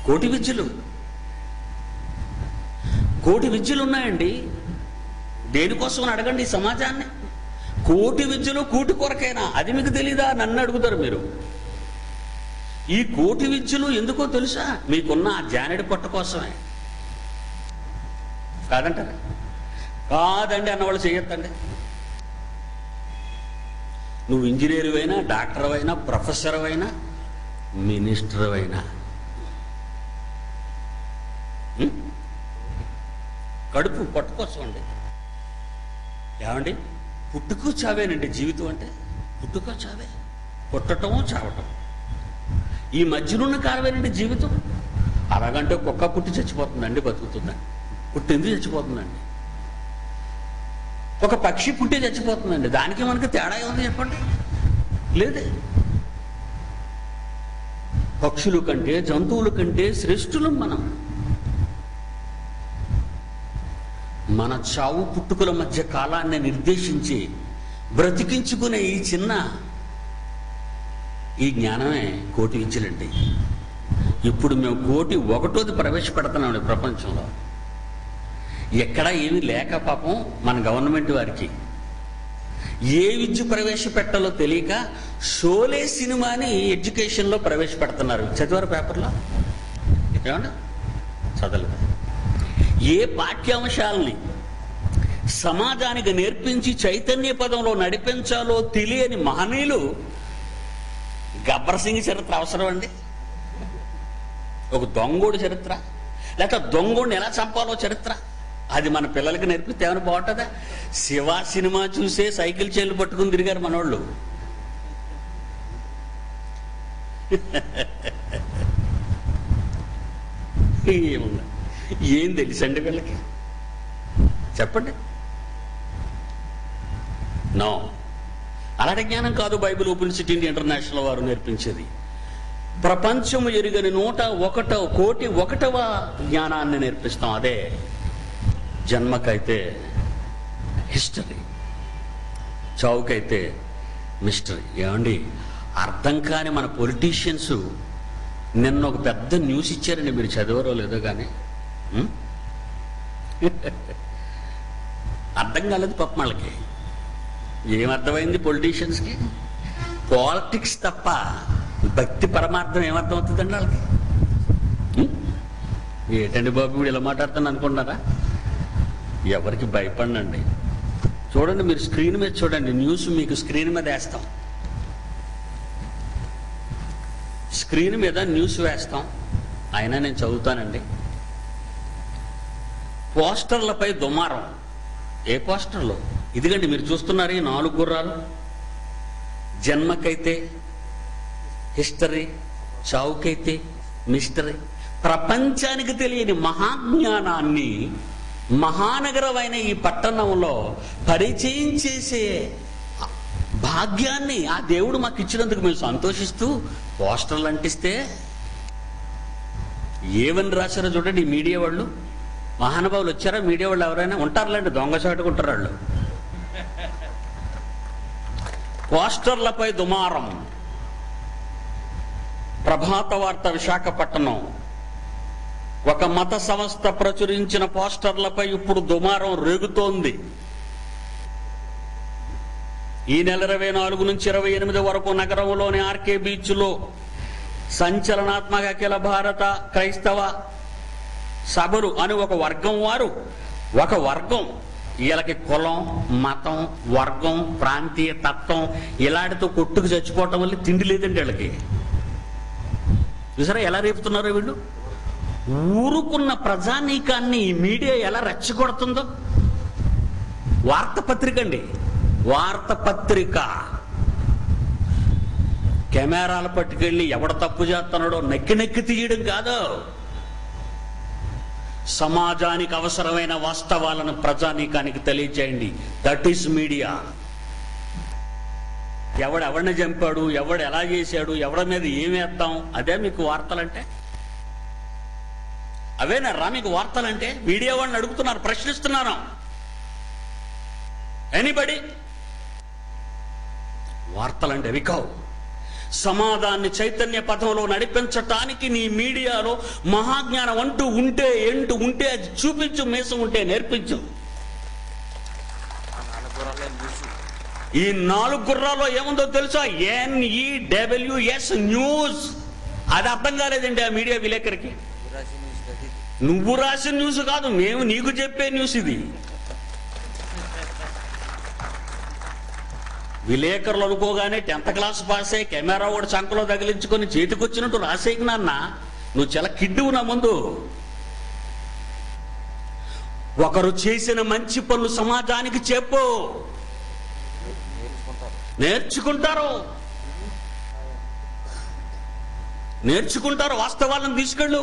కోటి విద్యలు, కోటి విద్యలు ఉన్నాయండి. దేనికోసం అడగండి ఈ సమాజాన్ని. కోటి విద్యలు కూటి కొరకైనా, అది మీకు తెలీదా? నన్ను అడుగుతారు మీరు. ఈ కోటి విద్యలు ఎందుకో తెలుసా? మీకున్న ఆ జానెడి పొట్ట కోసమే. కాదంటారా? కాదండి అన్నవాళ్ళు చేయొద్దండి. నువ్వు ఇంజనీర్ అయినా, డాక్టర్ అయినా, ప్రొఫెసర్ అయినా, మినిస్టర్ అయినా, కడుపు పొట్ట కోసం అండి. ఏమండి, పుట్టుకు చావేనండి జీవితం అంటే. పుట్టుక చావే, పుట్టటం చావటం, ఈ మధ్యనున్న కాలమేనండి జీవితం. అలాగంటే కుక్క పుట్టి చచ్చిపోతుందండి, బతుకుతుందండి. పుట్టింది చచ్చిపోతుందండి. ఒక పక్షి పుట్టి చచ్చిపోతుందండి. దానికి మనకి తేడా ఏముంది చెప్పండి? లేదే. పక్షుల కంటే, జంతువుల కంటే శ్రేష్ఠులం మనం. మన చావు పుట్టుకల మధ్య కాలాన్ని నిర్దేశించి బ్రతికించుకునే ఈ జ్ఞానమే కోటి విద్యలండి. ఇప్పుడు మేము కోటి ఒకటోది ప్రవేశపెడుతున్నామండి ప్రపంచంలో. ఎక్కడా ఏమీ లేక పాపం మన గవర్నమెంట్ వారికి ఏ విద్య ప్రవేశపెట్టాలో తెలియక షోలే సినిమాని ఎడ్యుకేషన్లో ప్రవేశపెడుతున్నారు. చదివారు పేపర్లో? ఏమండి, చదవలేదు. ఏ పాఠ్యాంశాలని సమాజానికి నేర్పించి చైతన్య పదంలో నడిపించాలో తెలియని మహనీయులు. గబ్బర్ సింగ్ చరిత్ర అవసరం అండి? ఒక దొంగోడు చరిత్ర, లేక దొంగోడిని ఎలా చంపాలో చరిత్ర, అది మన పిల్లలకి నేర్పితే ఏమైనా బాగుంటుందా? శివ సినిమా చూసే సైకిల్ చైన్లు పట్టుకుని తిరిగారు మనోళ్ళు. ఏముంది, ఏం తెలుసండి వీళ్ళకి? చెప్పండి. నో, అలాంటి జ్ఞానం కాదు బైబిల్ ఓపెన్ సిటీ ఇంటర్నేషనల్ వారు నేర్పించేది. ప్రపంచము ఎరుగని 101వ జ్ఞానాన్ని నేర్పిస్తాం. అదే జన్మకైతే హిస్టరీ, చావుకైతే మిస్టరీ. ఏమండి, అర్థం కాని మన పొలిటీషియన్స్ నిన్న ఒక పెద్ద న్యూస్ ఇచ్చారండి. మీరు చదివారో లేదో కానీ అర్థం కాలేదు పాపం వాళ్ళకి. ఏమర్థమైంది పొలిటీషియన్స్కి? పాలిటిక్స్ తప్ప భక్తి పరమార్థం ఏమర్థం అవుతుందండి వాళ్ళకి? ఏంటండి బాబు వీడు ఇలా మాట్లాడుతాను అనుకుంటున్నారా? ఎవరికి భయపడినండి. చూడండి, మీరు స్క్రీన్ మీద చూడండి. న్యూస్ మీకు స్క్రీన్ మీద వేస్తాం. స్క్రీన్ మీద న్యూస్ వేస్తాం, అయినా నేను చదువుతానండి. పోస్టర్లపై దుమారం. ఏ పోస్టర్లో? ఇదిగండి మీరు చూస్తున్నారు, ఈ 4 గుర్రాలు. జన్మకైతే హిస్టరీ, చావుకైతే మిస్టరీ. ప్రపంచానికి తెలియని మహాజ్ఞానాన్ని మహానగరమైన ఈ పట్టణంలో పరిచయం చేసే భాగ్యాన్ని ఆ దేవుడు మాకు ఇచ్చినందుకు మేము సంతోషిస్తూ పోస్టర్లు అంటిస్తే ఏమని రాశారో చూడండి. ఈ మీడియా వాళ్ళు, మహానుభావులు వచ్చారా? మీడియా వాళ్ళు ఎవరైనా ఉంటారులేండి, దొంగచాటుకుంటారు వాళ్ళు. పోస్టర్లపై దుమారం. ప్రభాత వార్త విశాఖపట్నం. ఒక మత సంస్థ ప్రచురించిన పోస్టర్లపై ఇప్పుడు దుమారం రేగుతోంది. ఈ నెల 24 నుంచి 28 వరకు నగరంలోని ఆర్కే బీచ్లో సంచలనాత్మక అఖిల భారత క్రైస్తవ సభలు అని ఒక వర్గం వారు, ఒక వర్గం వీళ్ళకి కులం, మతం, వర్గం, ప్రాంతీయ తత్వం ఇలాంటితో కొట్టుకు చచ్చిపోవటం వల్ల తిండి లేదండి వీళ్ళకి. చూసారా ఎలా రేపుతున్నారో వీళ్ళు? ఊరుకున్న ప్రజానీకాన్ని ఈ మీడియా ఎలా రెచ్చగొడుతుందో. వార్తాపత్రిక అండి, వార్తాపత్రిక. కెమెరాలు పట్టుకెళ్ళి ఎవడ తప్పు చేస్తున్నాడో నెక్కి తీయడం కాదు, సమాజానికి అవసరమైన వాస్తవాలను ప్రజానీకానికి తెలియజేయండి. That is media. ఎవడెవడిని చంపాడు, ఎవడు ఎలా చేశాడు, ఎవడి మీద ఏమేద్దాం, అదే మీకు వార్తలంటే? అవేనరా మీకు వార్తలంటే? మీడియా వాళ్ళని అడుగుతున్నారు, ప్రశ్నిస్తున్నాను. ఎనీబడి? వార్తలంటే అవి కావు. సమాజాన్ని చైతన్య పథంలో నడిపించటానికి నీ మీడియాలో మహాజ్ఞానం అంటూ ఉంటే అది చూపించు, మీసం ఉంటే నేర్పించు. ఈ 4 గుర్రాల్లో ఏముందో తెలుసా? NEWS news. అది అర్థం కాలేదండి ఆ మీడియా విలేకరికి. నువ్వు రాసిన న్యూస్ కాదు, మేము నీకు చెప్పే న్యూస్ ఇది. విలేకరులు అనుకోగానే 10th క్లాస్ పాస్ అయ్యి కెమెరా కూడా చంకలో తగిలించుకొని చేతికొచ్చినట్టు రాసేకి నాన్న. నువ్వు చాలా కిడ్డువు నా ముందు. ఒకరు చేసిన మంచి పనులు సమాజానికి చెప్పు, నేర్చుకుంటారు వాస్తవాలను తీసుకెళ్ళు.